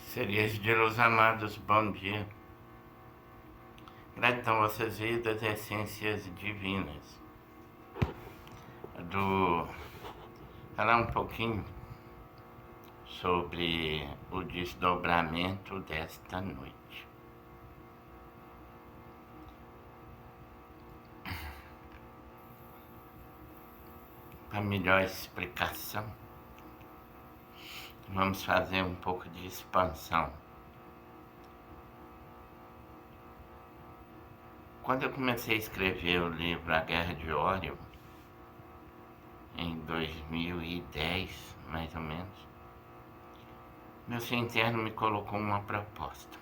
Seres de luz amados, bom dia. Gratidão a vossas vidas, essências divinas. Falar um pouquinho sobre o desdobramento desta noite. Para melhor explicação, vamos fazer um pouco de expansão. Quando eu comecei a escrever o livro A Guerra de Órion, em 2010, mais ou menos, meu ser interno me colocou uma proposta: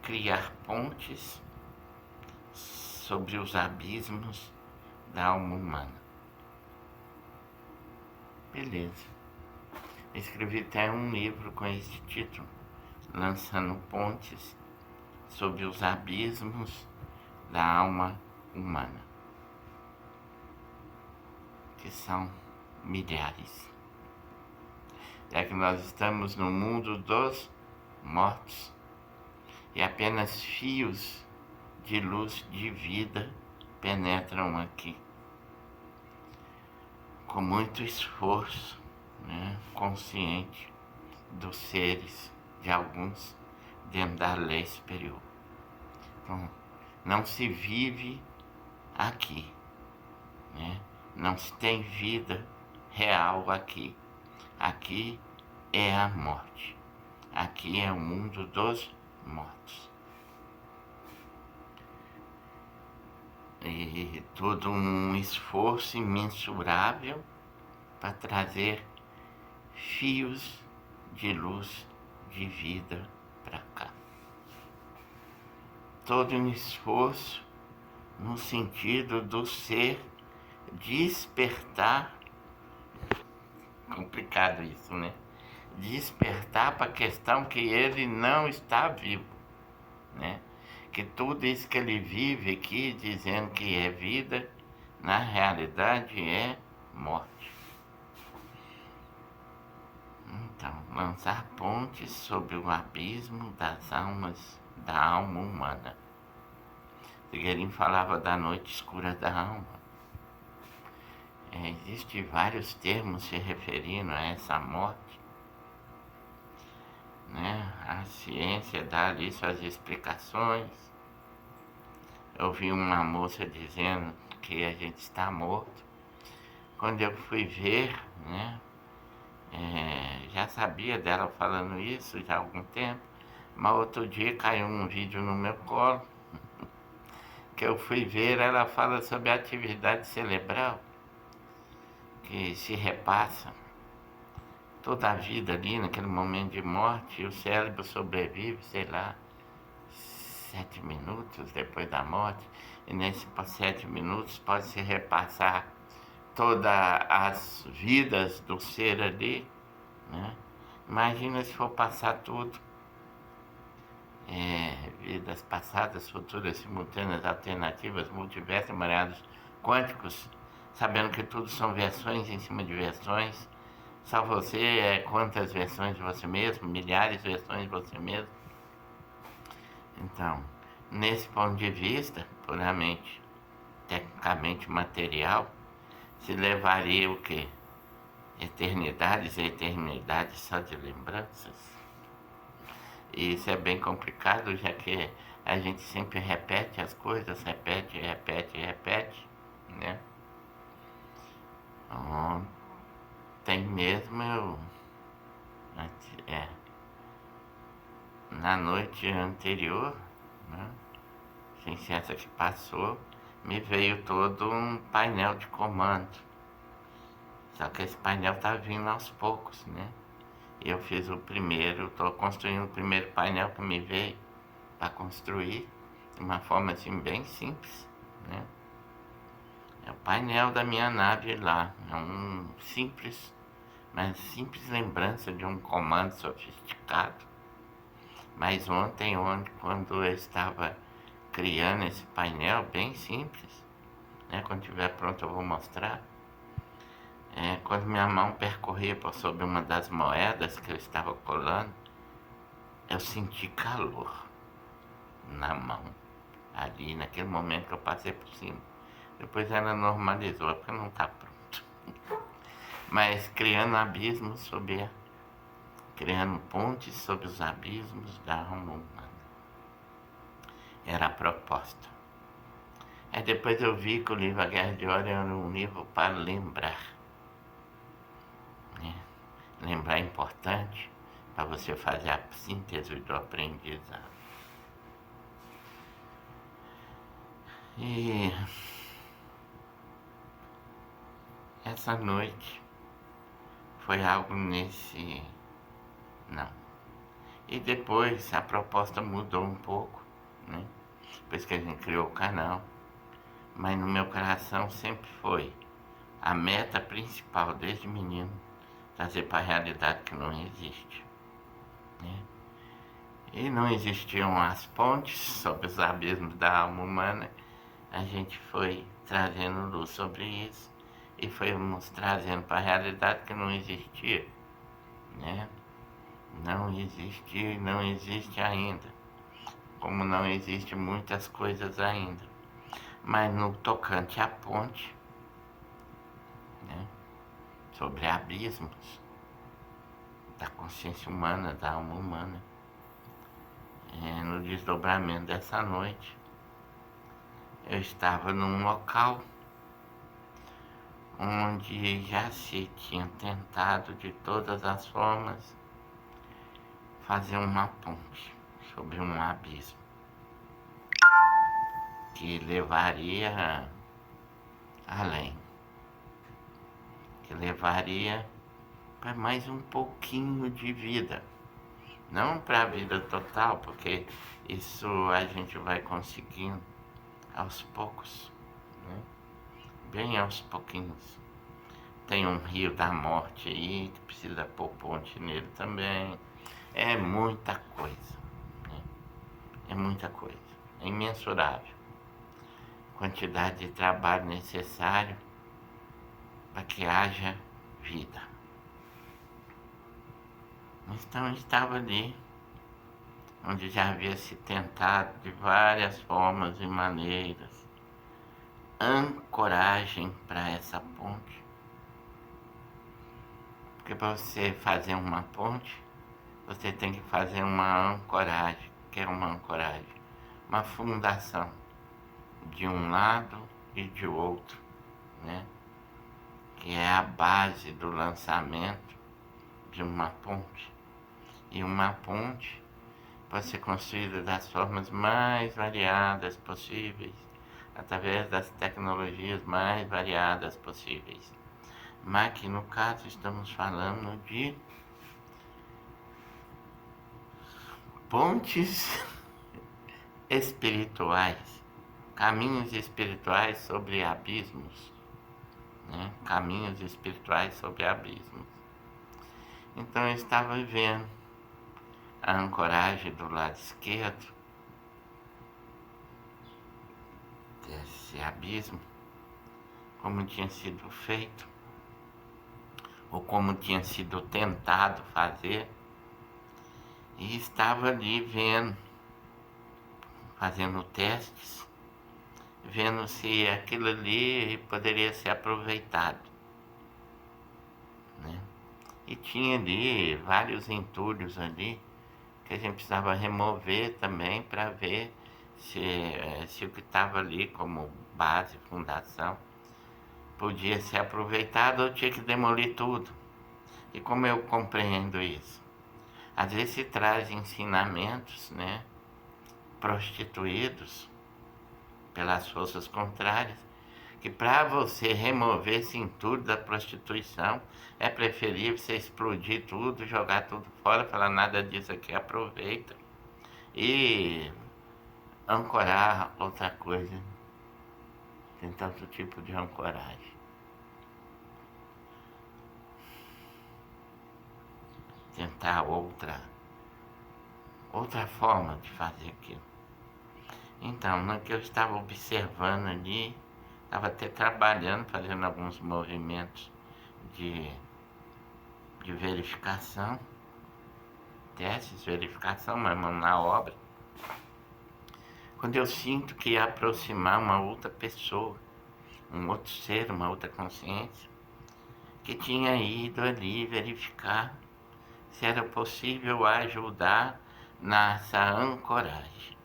criar pontes sobre os abismos da alma humana. Beleza. Escrevi até um livro com esse título, Lançando Pontes sobre os Abismos da Alma Humana, que são milhares. Já que nós estamos no mundo dos mortos e apenas fios de luz de vida penetram aqui, com muito esforço, consciente dos seres, de alguns, dentro da lei superior. Então, não se vive aqui, não se tem vida real aqui. Aqui é a morte. Aqui é o mundo dos mortos. E todo um esforço imensurável para trazer fios de luz de vida para cá. Todo um esforço no sentido do ser despertar. Complicado isso, né? Despertar para a questão que ele não está vivo, que tudo isso que ele vive aqui, dizendo que é vida, na realidade é morte. Então, lançar pontes sobre o abismo das almas, da alma humana. Figueiredo falava da noite escura da alma. Existem vários termos se referindo a essa morte. A ciência dá ali suas explicações. Eu vi uma moça dizendo que a gente está morto. Quando eu fui ver, já sabia dela falando isso já há algum tempo, mas outro dia caiu um vídeo no meu colo, que eu fui ver, ela fala sobre a atividade cerebral, que se repassa toda a vida ali naquele momento de morte, e o cérebro sobrevive, 7 minutos depois da morte, e nesses 7 minutos pode se repassar todas as vidas do ser ali, Imagina se for passar tudo, vidas passadas, futuras, simultâneas, alternativas, multiversos, emaranhados quânticos, sabendo que tudo são versões em cima de versões. Só você é quantas versões de você mesmo, milhares de versões de você mesmo. Então, nesse ponto de vista, puramente, tecnicamente material, se levaria o quê? Eternidades e eternidades só de lembranças. E isso é bem complicado, já que a gente sempre repete as coisas, repete, Ontem mesmo na noite anterior, sem ser essa que passou, me veio todo um painel de comando. Só que esse painel tá vindo aos poucos, Eu fiz o primeiro, estou construindo o primeiro painel que me veio para construir de uma forma assim bem simples, É o painel da minha nave lá, é um simples, mas simples lembrança de um comando sofisticado. Mas ontem, quando eu estava criando esse painel bem simples, quando estiver pronto eu vou mostrar. Quando minha mão percorria por sobre uma das moedas que eu estava colando, eu senti calor na mão, ali naquele momento que eu passei por cima. Depois ela normalizou, porque não está pronto. Mas criando abismos criando pontes sobre os abismos da alma humana. Era a proposta. Aí depois eu vi que o livro A Guerra de Ouro era um livro para lembrar. Né? Lembrar é importante para você fazer a síntese do aprendizado. E essa noite foi algo nesse... Não. E depois a proposta mudou um pouco, né? Depois que a gente criou o canal. Mas no meu coração sempre foi a meta principal desde menino, trazer para a realidade que não existe. Né? E não existiam as pontes sobre os abismos da alma humana. A gente foi trazendo luz sobre isso e fomos trazendo para a realidade que não existia. Né? Não existia e não existe ainda, como não existe muitas coisas ainda. Mas no tocante à ponte, né, sobre abismos da consciência humana, da alma humana, no desdobramento dessa noite, eu estava num local onde já se tinha tentado de todas as formas fazer uma ponte sobre um abismo que levaria além, que levaria para mais um pouquinho de vida, não para a vida total, porque isso a gente vai conseguindo aos poucos, né? Bem aos pouquinhos. Tem um rio da morte aí que precisa pôr ponte nele também. É muita coisa, né? É muita coisa, é imensurável. Quantidade de trabalho necessário para que haja vida. Então eu estava ali, onde já havia se tentado de várias formas e maneiras ancoragem para essa ponte. Porque para você fazer uma ponte, você tem que fazer uma ancoragem. Que é uma ancoragem? Uma fundação de um lado e de outro, né? Que é a base do lançamento de uma ponte. E uma ponte pode ser construída das formas mais variadas possíveis, através das tecnologias mais variadas possíveis. Mas que no caso estamos falando de pontes espirituais, caminhos espirituais sobre abismos, né? Caminhos espirituais sobre abismos. Então eu estava vendo a ancoragem do lado esquerdo desse abismo, como tinha sido feito, ou como tinha sido tentado fazer, e estava ali vendo, fazendo testes, vendo se aquilo ali poderia ser aproveitado, né? E tinha ali vários entulhos ali que a gente precisava remover também para ver se o que estava ali como base, fundação, podia ser aproveitado ou tinha que demolir tudo. E como eu compreendo isso? Às vezes se traz ensinamentos, né, prostituídos pelas forças contrárias, que para você remover esse entulho da prostituição, é preferível você explodir tudo, jogar tudo fora, falar nada disso aqui, aproveita, e ancorar outra coisa. Tem tanto tipo de ancoragem. Tentar outra forma de fazer aquilo. Então, no que eu estava observando ali, estava até trabalhando, fazendo alguns movimentos de, de verificação, testes, verificação, mas mão na obra. Quando eu sinto que ia aproximar uma outra pessoa, um outro ser, uma outra consciência, que tinha ido ali verificar se era possível ajudar nessa ancoragem.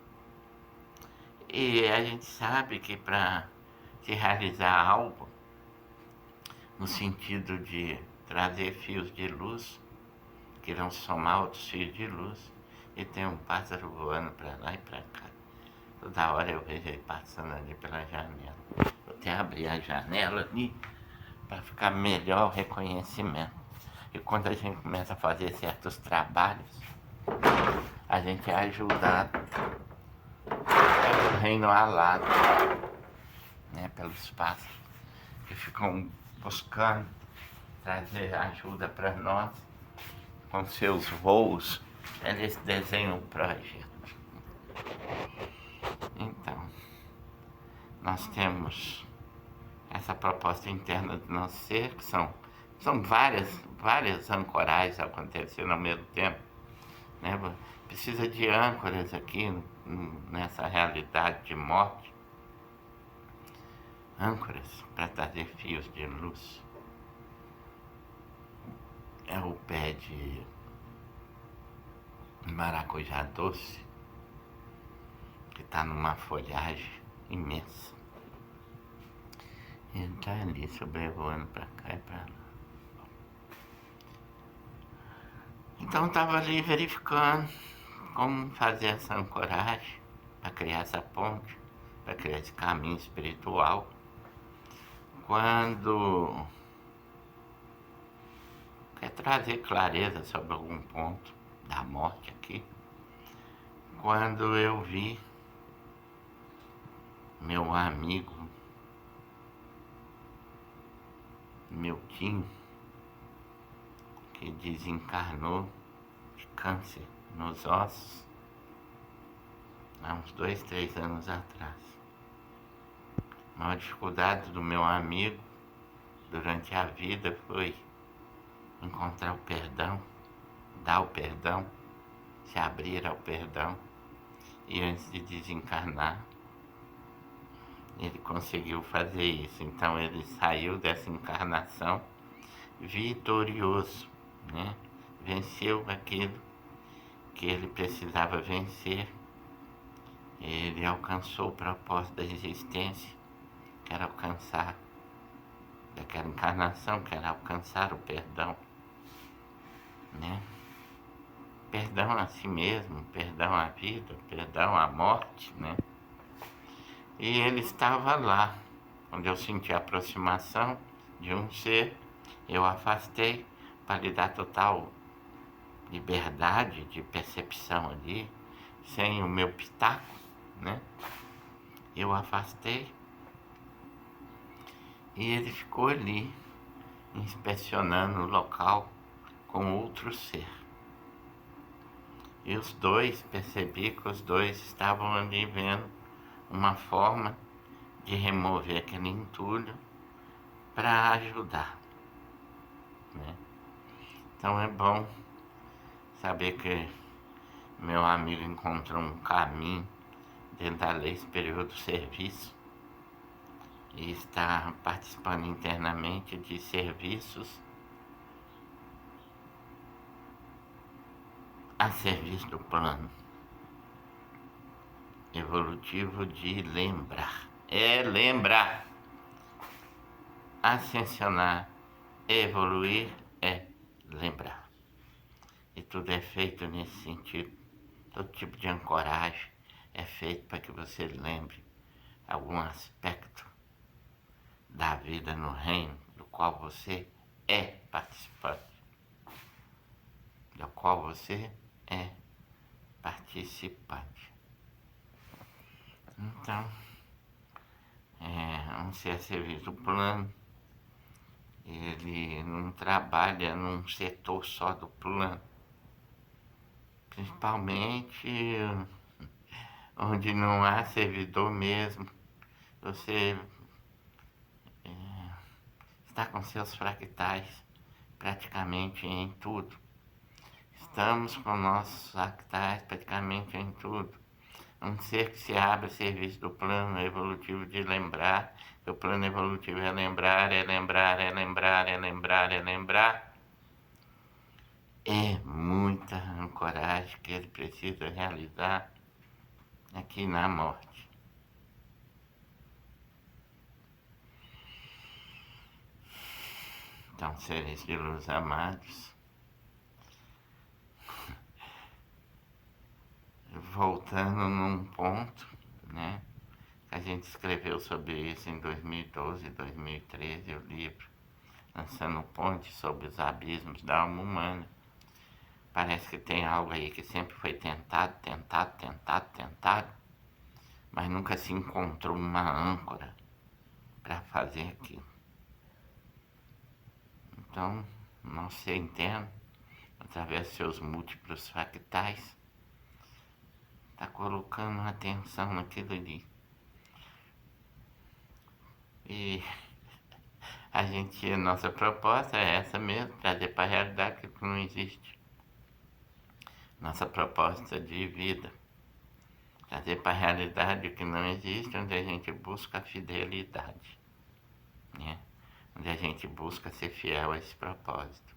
E a gente sabe que para se realizar algo, no sentido de trazer fios de luz, que irão somar outros fios de luz, e tem um pássaro voando para lá e para cá. Toda hora eu vejo ele passando ali pela janela. Vou até abrir a janela ali para ficar melhor o reconhecimento. E quando a gente começa a fazer certos trabalhos, a gente é ajudado pelo reino alado, né, pelos pássaros que ficam buscando trazer ajuda para nós com seus voos. Eles desenham o projeto. Então, nós temos essa proposta interna do nosso ser, que são várias ancoragens acontecendo ao mesmo tempo, né? Precisa de âncoras aqui nessa realidade de morte, âncoras para trazer fios de luz. É o pé de maracujá doce, que está numa folhagem imensa. Ele está ali sobrevoando para cá e para lá. Então estava ali verificando como fazer essa ancoragem para criar essa ponte, para criar esse caminho espiritual. Quando quer trazer clareza sobre algum ponto da morte aqui, quando eu vi meu amigo Miltinho, que desencarnou de câncer nos ossos há uns 2, 3 anos atrás. A maior dificuldade do meu amigo durante a vida foi encontrar o perdão, dar o perdão, se abrir ao perdão. E antes de desencarnar, ele conseguiu fazer isso. Então ele saiu dessa encarnação vitorioso, né? Venceu aquilo que ele precisava vencer. Ele alcançou o propósito da existência, que era alcançar, daquela encarnação, que era alcançar o perdão, né? Perdão a si mesmo, perdão à vida, perdão à morte, né? E ele estava lá, quando eu senti a aproximação de um ser, eu afastei para lhe dar total liberdade de percepção ali, sem o meu pitaco, né? Eu afastei e ele ficou ali, inspecionando o local com outro ser. E os dois, percebi que os dois estavam ali vendo uma forma de remover aquele entulho para ajudar, né? Então é bom saber que meu amigo encontrou um caminho dentro da lei superior do serviço e está participando internamente de serviços a serviço do plano evolutivo de lembrar. É lembrar. Ascensionar, evoluir é lembrar. E tudo é feito nesse sentido. Todo tipo de ancoragem é feito para que você lembre algum aspecto da vida no reino do qual você é participante. Do qual você é participante. Então, um ser a serviço do plano, ele não trabalha num setor só do plano, principalmente onde não há servidor mesmo. Você está com seus fractais praticamente em tudo. Estamos com nossos fractais praticamente em tudo. Um ser que se abre a serviço do plano evolutivo de lembrar, que o plano evolutivo é lembrar, é lembrar, é lembrar, é lembrar, é lembrar. É muita ancoragem que ele precisa realizar aqui na morte. Então, seres de luz amados, voltando num ponto, né? A gente escreveu sobre isso em 2012, 2013, o livro Lançando Ponte sobre os Abismos da Alma Humana. Parece que tem algo aí que sempre foi tentado, mas nunca se encontrou uma âncora para fazer aquilo. Então, não se entende, através de seus múltiplos fractais, está colocando atenção naquilo ali. E nossa proposta é essa mesmo, trazer para a realidade aquilo que não existe. Nossa proposta de vida, trazer para a realidade o que não existe, onde a gente busca a fidelidade, né? Onde a gente busca ser fiel a esse propósito.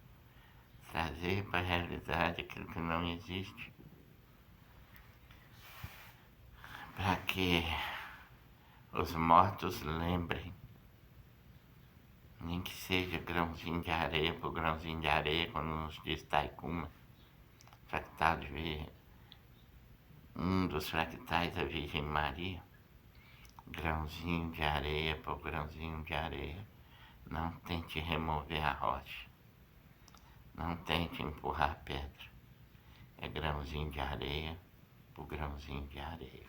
Trazer para a realidade aquilo que não existe, para que os mortos lembrem, nem que seja grãozinho de areia por grãozinho de areia, quando nos diz Taikuma, fractal de ver um dos fractais da Virgem Maria, grãozinho de areia por grãozinho de areia. Não tente remover a rocha, não tente empurrar a pedra, é grãozinho de areia por grãozinho de areia.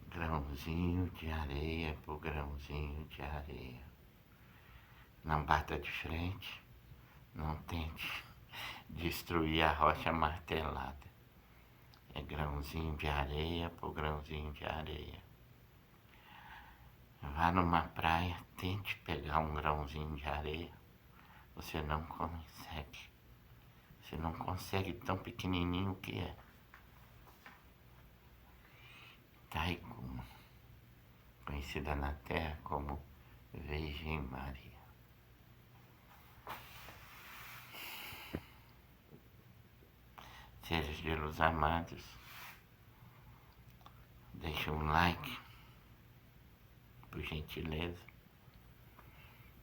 Grãozinho de areia por grãozinho de areia. Não bata de frente, não tente destruir a rocha martelada. É grãozinho de areia por grãozinho de areia. Vá numa praia, tente pegar um grãozinho de areia. Você não consegue. Você não consegue tão pequenininho que é. Taikuma, conhecida na Terra como Virgem Maria. Seres de luz amados, deixe um like, por gentileza.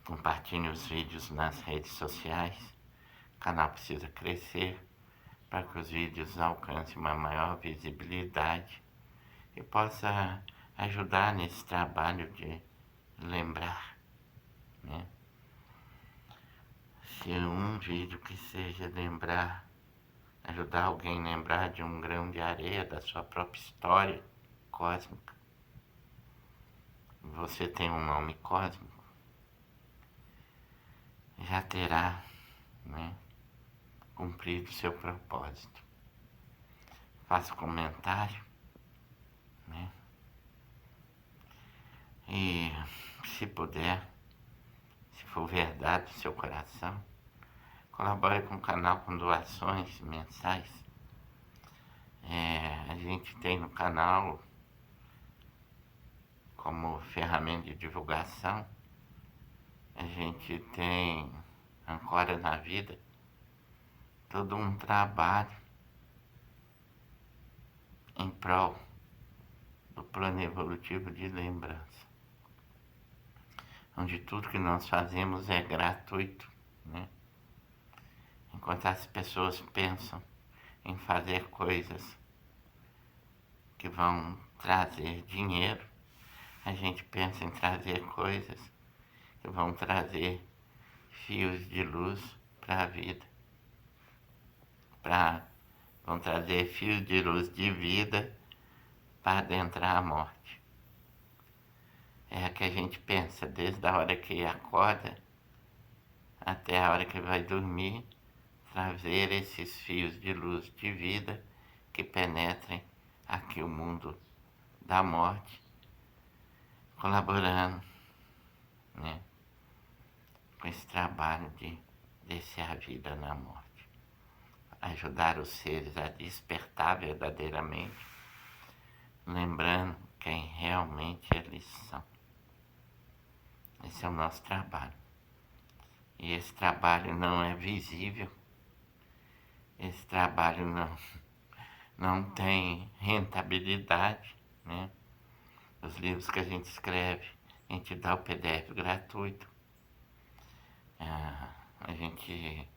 Compartilhe os vídeos nas redes sociais. O canal precisa crescer para que os vídeos alcancem uma maior visibilidade e possa ajudar nesse trabalho de lembrar, né? Se um vídeo que seja lembrar, ajudar alguém a lembrar de um grão de areia da sua própria história cósmica, você tem um nome cósmico, já terá, né, cumprido seu propósito. Faça comentário, né? E se puder, se for verdade do seu coração, colabore com o canal com doações mensais. A gente tem no canal, como ferramenta de divulgação, a gente tem Ancora na Vida, todo um trabalho em prol do plano evolutivo de lembrança, onde tudo que nós fazemos é gratuito, né? Enquanto as pessoas pensam em fazer coisas que vão trazer dinheiro, a gente pensa em trazer coisas que vão trazer fios de luz para a vida, vão trazer fios de luz de vida para adentrar a morte. É a que a gente pensa desde a hora que acorda até a hora que vai dormir, trazer esses fios de luz de vida que penetrem aqui o mundo da morte, colaborando, né, com esse trabalho de descer a vida na morte. Ajudar os seres a despertar verdadeiramente, lembrando quem realmente eles são. Esse é o nosso trabalho. E esse trabalho não é visível, esse trabalho não tem rentabilidade, né? Os livros que a gente escreve, a gente dá o PDF gratuito. A gente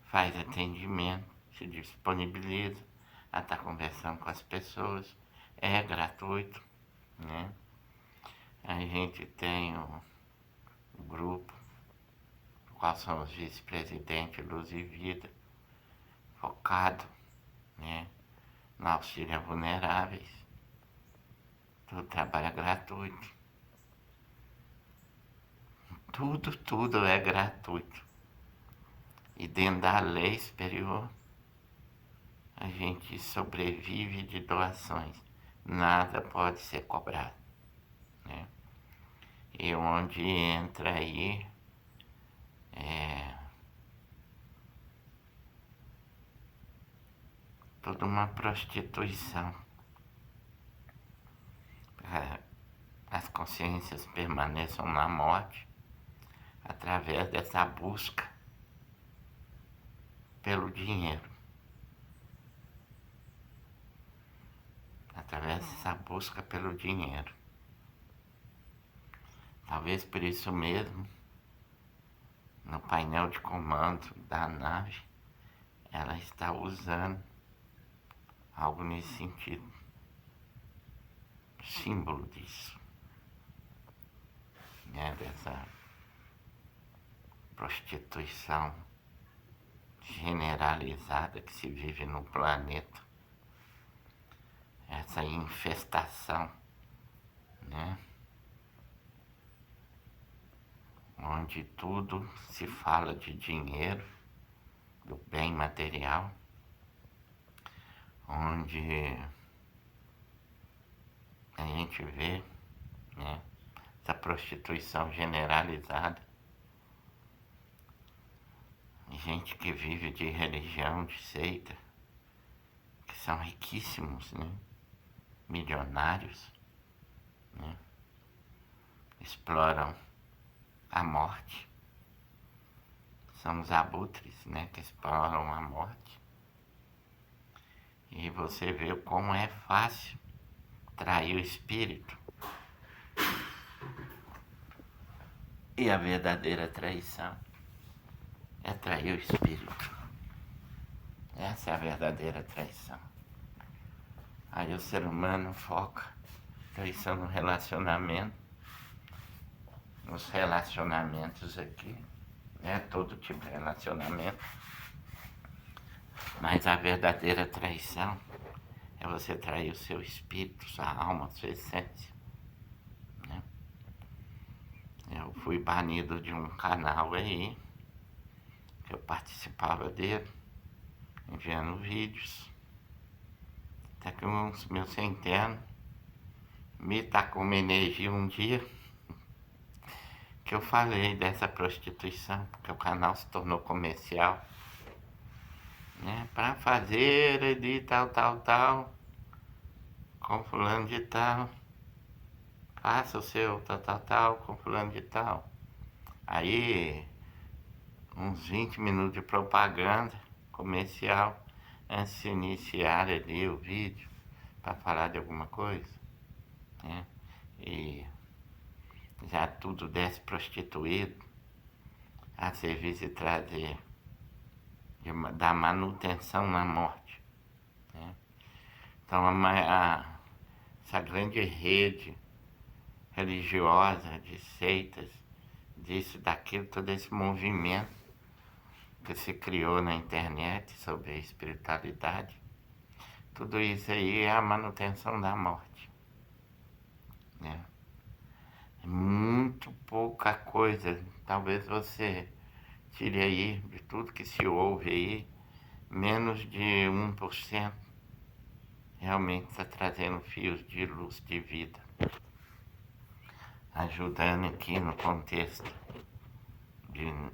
faz atendimento, se disponibiliza a estar conversando com as pessoas, é gratuito, né? A gente tem o grupo, qual são os vice-presidentes Luz e Vida, focado, né, no auxílio a vulneráveis. Tudo trabalho é gratuito. Tudo é gratuito. E dentro da lei superior, a gente sobrevive de doações. Nada pode ser cobrado, né? E onde entra aí toda uma prostituição. As consciências permaneçam na morte através dessa busca pelo dinheiro. Através dessa busca pelo dinheiro. Talvez por isso mesmo, no painel de comando da nave, ela está usando algo nesse sentido. Símbolo disso, né? Dessa prostituição generalizada que se vive no planeta. Essa infestação, né? Onde tudo se fala de dinheiro, do bem material, onde a gente vê, né, essa prostituição generalizada. Gente que vive de religião, de seita, que são riquíssimos, né? Milionários, né? Exploram a morte. São os abutres, né, que exploram a morte. E você vê como é fácil trair o espírito. E a verdadeira traição é trair o espírito. Essa é a verdadeira traição. Aí o ser humano foca traição no relacionamento. Nos relacionamentos aqui, né? Todo tipo de relacionamento. Mas a verdadeira traição é você trair o seu espírito, sua alma, sua essência, né? Eu fui banido de um canal aí, que eu participava dele, enviando vídeos. Até que uns meus centenos me tacou uma energia um dia que eu falei dessa prostituição, porque o canal se tornou comercial, né? Para fazer de tal, com fulano de tal. Faça o seu tal, com fulano de tal. Aí, uns 20 minutos de propaganda comercial antes de iniciar ali o vídeo para falar de alguma coisa, né? E já tudo desce prostituído a serviço de trazer, da manutenção na morte, né? Então essa grande rede religiosa de seitas, disso, daquilo, todo esse movimento que se criou na internet sobre a espiritualidade, tudo isso aí é a manutenção da morte, né? É muito pouca coisa. Talvez você tire aí, de tudo que se ouve aí, menos de 1% realmente está trazendo fios de luz de vida. ajudando aqui no contexto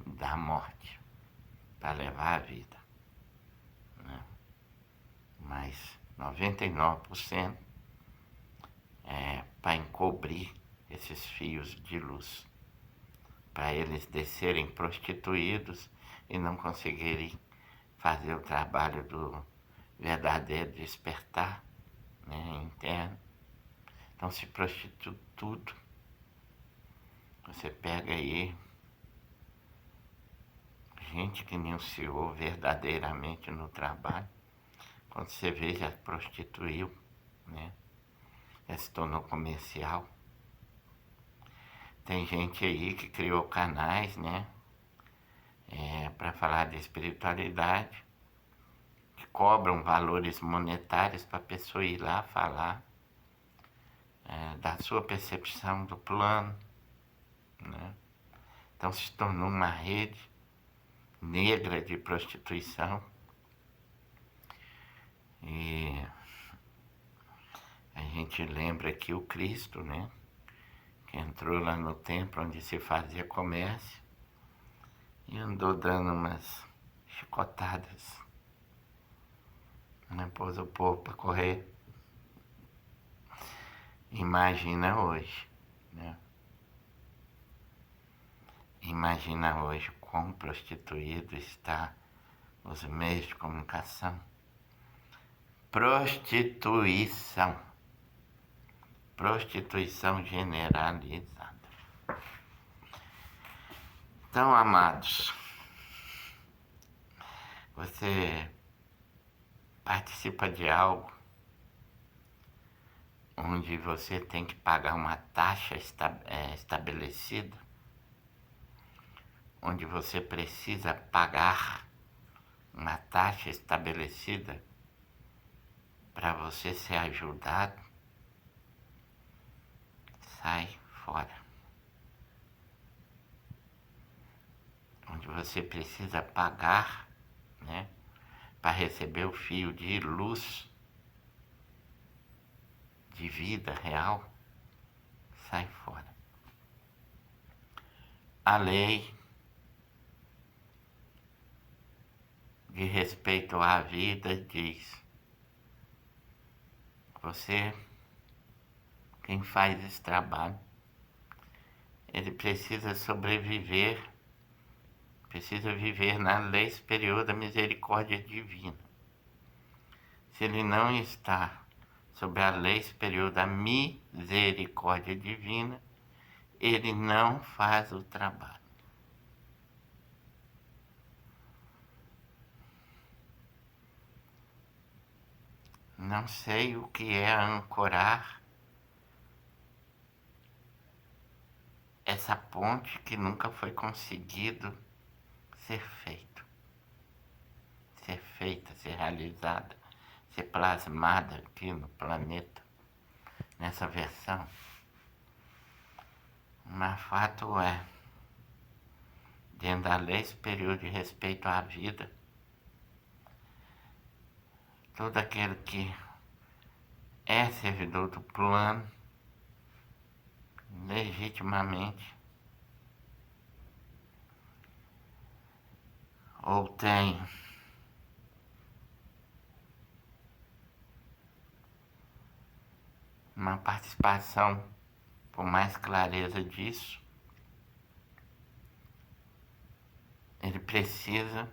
da morte, para levar a vida, né? Mas 99% é para encobrir esses fios de luz, para eles descerem prostituídos e não conseguirem fazer o trabalho do verdadeiro despertar, né, interno. Então se prostitui tudo. Você pega aí gente que iniciou verdadeiramente no trabalho, quando você vê já prostituiu, né? Já se tornou comercial. Tem gente aí que criou canais, né? Para falar de espiritualidade, que cobram valores monetários para a pessoa ir lá falar da sua percepção do plano, né? Então se tornou uma rede negra de prostituição. E a gente lembra que o Cristo, né, que entrou lá no templo onde se fazia comércio e andou dando umas chicotadas, né, pôs o povo para correr. Imagina hoje, né? Imagina hoje quão prostituído está os meios de comunicação. Prostituição generalizada. Então, amados, você participa de algo onde você tem que pagar uma taxa estabelecida, onde você precisa pagar uma taxa estabelecida para você ser ajudado, sai fora. Onde você precisa pagar, né, para receber o fio de luz, de vida real, sai fora. A lei de respeito à vida diz: você, quem faz esse trabalho, ele precisa sobreviver, precisa viver na lei superior da misericórdia divina. Se ele não está sob a lei superior da misericórdia divina, ele não faz o trabalho. Não sei o que é ancorar essa ponte que nunca foi conseguido ser feito, ser feita, ser realizada, ser plasmada aqui no planeta, nessa versão. Mas fato é, dentro da lei superior de respeito à vida, todo aquele que é servidor do plano, legitimamente, ou tem uma participação com mais clareza disso, ele precisa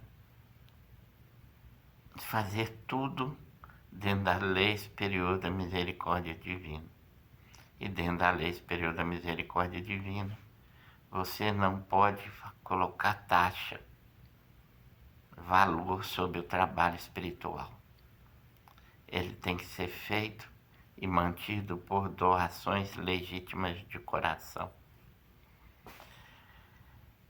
fazer tudo dentro da lei superior da misericórdia divina. E dentro da lei superior da misericórdia divina, você não pode colocar taxa, valor sobre o trabalho espiritual. Ele tem que ser feito e mantido por doações legítimas de coração.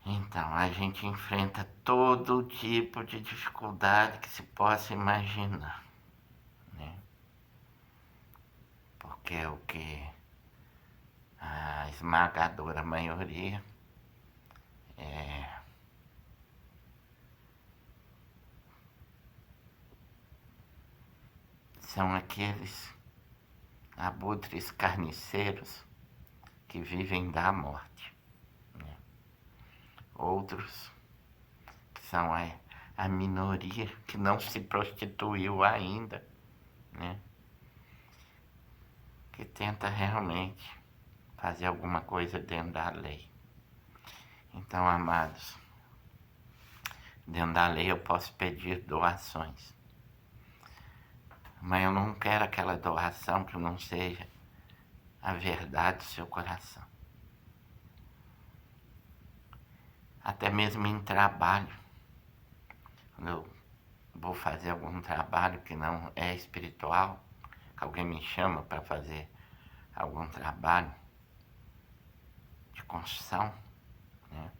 Então, a gente enfrenta todo tipo de dificuldade que se possa imaginar, né? Porque é o que a esmagadora maioria são aqueles abutres carniceiros que vivem da morte, né? Outros que são a minoria que não se prostituiu ainda, né? Que tenta realmente fazer alguma coisa dentro da lei. Então, amados, dentro da lei eu posso pedir doações, mas eu não quero aquela doação que não seja a verdade do seu coração. Até mesmo em trabalho, quando eu vou fazer algum trabalho que não é espiritual, que alguém me chama para fazer algum trabalho de construção, né?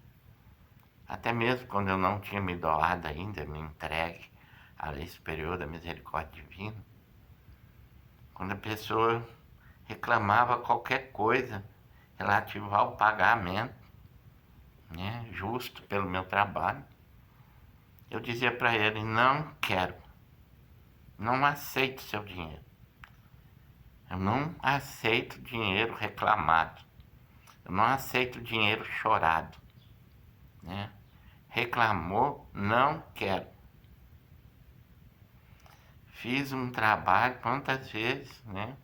Até mesmo quando eu não tinha me doado ainda, me entregue à lei superior da misericórdia divina, quando a pessoa reclamava qualquer coisa relativa ao pagamento, né, justo pelo meu trabalho, eu dizia para ele: não quero, não aceito seu dinheiro. Eu não aceito dinheiro reclamado. Eu não aceito dinheiro chorado, né? Reclamou, não quero. Fiz um trabalho, quantas vezes, né?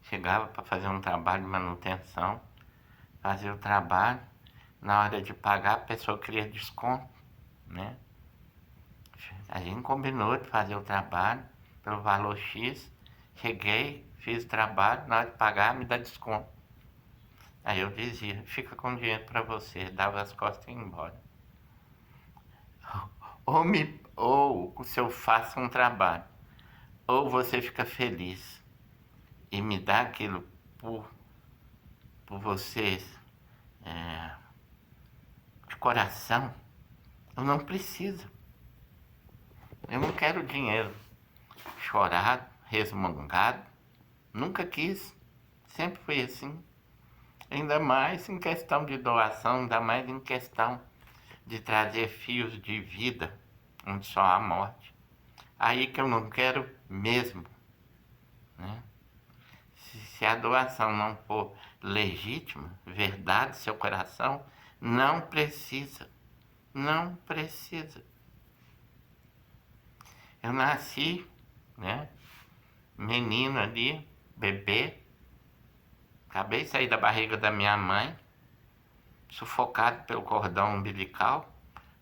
Chegava para fazer um trabalho de manutenção, fazia o trabalho, na hora de pagar a pessoa queria desconto, né? A gente combinou de fazer o trabalho pelo valor X, cheguei, fiz o trabalho, na hora de pagar me dá desconto. Aí eu dizia: fica com o dinheiro para você, dava as costas e ia embora. Ou se eu faço um trabalho, ou você fica feliz e me dá aquilo por vocês, de coração, eu não preciso. Eu não quero dinheiro chorado, resmungado. Nunca quis. Sempre foi assim. Ainda mais em questão de doação, ainda mais em questão de trazer fios de vida, onde só há morte. Aí que eu não quero mesmo, né? Se a doação não for legítima, verdade, seu coração, não precisa. Não precisa. Eu nasci, né? Menino ali, bebê. Acabei de sair da barriga da minha mãe, sufocado pelo cordão umbilical.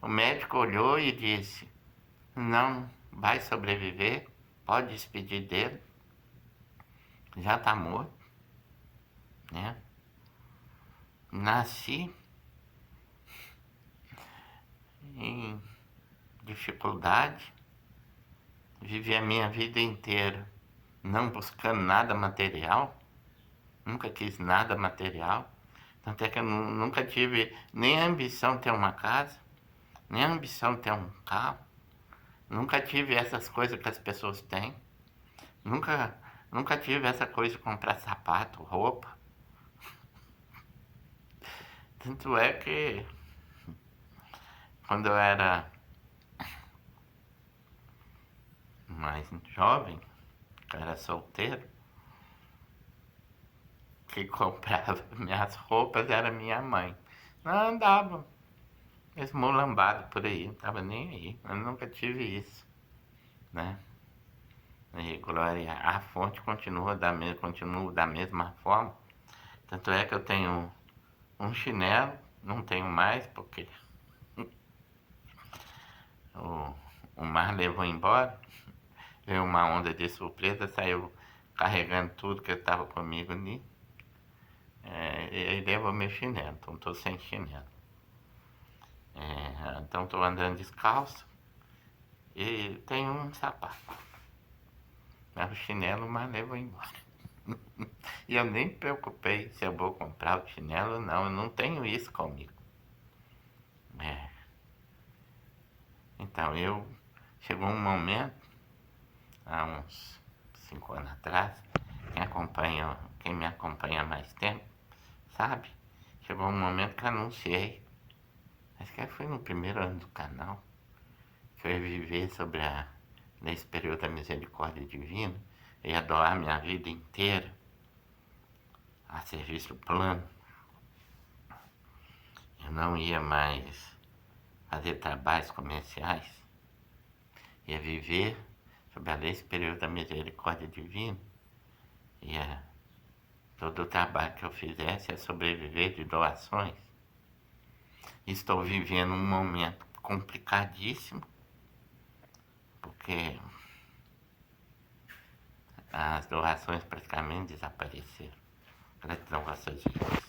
O médico olhou e disse: não vai sobreviver, pode despedir dele, já está morto, né? Nasci em dificuldade, vivi a minha vida inteira não buscando nada material, nunca quis nada material, tanto é que eu nunca tive nem a ambição de ter uma casa, nem a ambição de ter um carro, nunca tive essas coisas que as pessoas têm, nunca tive essa coisa de comprar sapato, roupa. Tanto é que quando eu era mais jovem, eu era solteiro, que comprava minhas roupas era minha mãe. Não andava esmolambado por aí, não tava nem aí. Eu nunca tive isso, né? E glória, a fonte continua da mesma forma. Tanto é que eu tenho um chinelo, não tenho mais porque o mar levou embora. Veio uma onda de surpresa, saiu carregando tudo que estava comigo ali. E aí levou meu chinelo, então estou sem chinelo. Então estou andando descalço e tenho um sapato. Mas o chinelo, mas levou embora. E eu nem me preocupei se eu vou comprar o chinelo ou não, eu não tenho isso comigo. Então chegou um momento, há uns 5 anos atrás, quem me acompanha há mais tempo, sabe? Chegou um momento que eu anunciei, acho que foi no primeiro ano do canal, que eu ia viver sobre nesse período da misericórdia divina, eu ia doar minha vida inteira a serviço plano. Eu não ia mais fazer trabalhos comerciais, ia viver sob a lei superior da misericórdia divina, ia todo o trabalho que eu fizesse ia sobreviver de doações. Estou vivendo um momento complicadíssimo, porque as doações praticamente desapareceram. Gratidão, Vossa Excelência.